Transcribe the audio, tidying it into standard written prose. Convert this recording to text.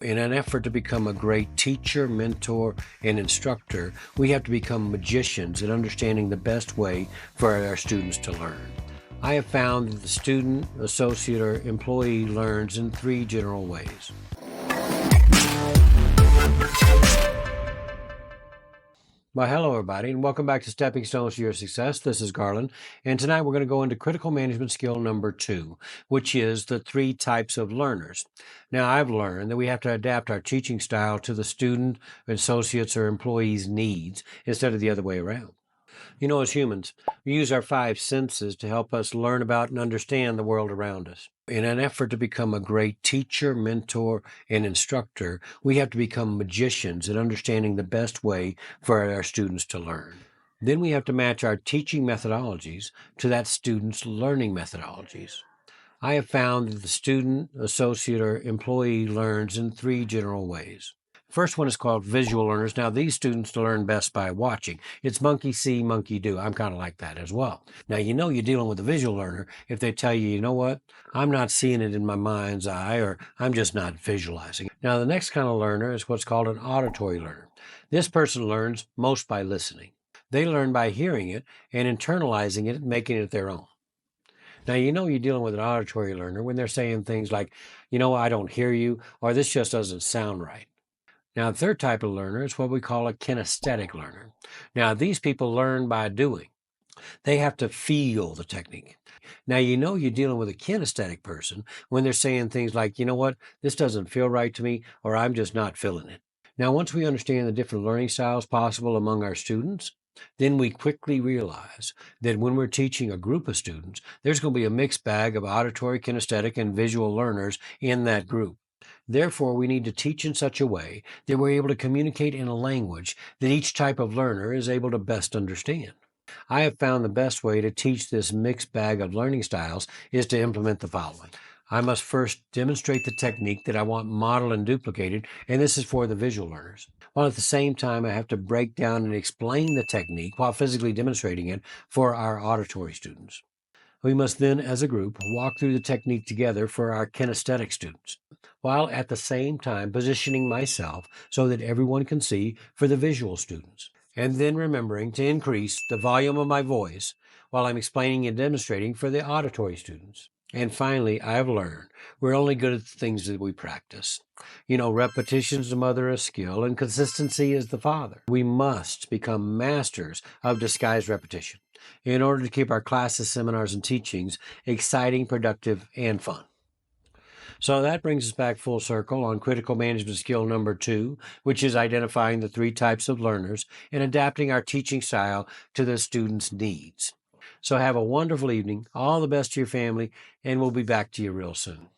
In an effort to become a great teacher, mentor, and instructor, we have to become magicians at understanding the best way for our students to learn. I have found that the student, associate, or employee learns in three general ways. Well, hello, everybody, and welcome back to Stepping Stones to Your Success. This is Garland, and tonight we're going to go into critical management skill number 2, which is the 3 types of learners. Now, I've learned that we have to adapt our teaching style to the student, associates, or employees' needs instead of the other way around. You know, as humans, we use our 5 senses to help us learn about and understand the world around us. In an effort to become a great teacher, mentor, and instructor, we have to become magicians at understanding the best way for our students to learn. Then we have to match our teaching methodologies to that student's learning methodologies. I have found that the student, associate, or employee learns in 3 general ways. First one is called visual learners. Now, these students learn best by watching. It's monkey see, monkey do. I'm kind of like that as well. Now, you know you're dealing with a visual learner if they tell you, you know what, I'm not seeing it in my mind's eye, or I'm just not visualizing. Now, the next kind of learner is what's called an auditory learner. This person learns most by listening. They learn by hearing it and internalizing it and making it their own. Now, you know you're dealing with an auditory learner when they're saying things like, you know, I don't hear you, or this just doesn't sound right. Now, the third type of learner is what we call a kinesthetic learner. Now, these people learn by doing. They have to feel the technique. Now, you know you're dealing with a kinesthetic person when they're saying things like, you know what, this doesn't feel right to me, or I'm just not feeling it. Now, once we understand the different learning styles possible among our students, then we quickly realize that when we're teaching a group of students, there's going to be a mixed bag of auditory, kinesthetic, and visual learners in that group. Therefore, we need to teach in such a way that we're able to communicate in a language that each type of learner is able to best understand. I have found the best way to teach this mixed bag of learning styles is to implement the following. I must first demonstrate the technique that I want modeled and duplicated, and this is for the visual learners. While at the same time, I have to break down and explain the technique while physically demonstrating it for our auditory students. We must then, as a group, walk through the technique together for our kinesthetic students, while at the same time positioning myself so that everyone can see for the visual students. And then remembering to increase the volume of my voice while I'm explaining and demonstrating for the auditory students. And finally, I've learned we're only good at the things that we practice. You know, repetition's the mother of skill, and consistency is the father. We must become masters of disguised repetition in order to keep our classes, seminars, and teachings exciting, productive, and fun. So that brings us back full circle on critical management skill number 2, which is identifying the 3 types of learners and adapting our teaching style to the students' needs. So have a wonderful evening, all the best to your family, and we'll be back to you real soon.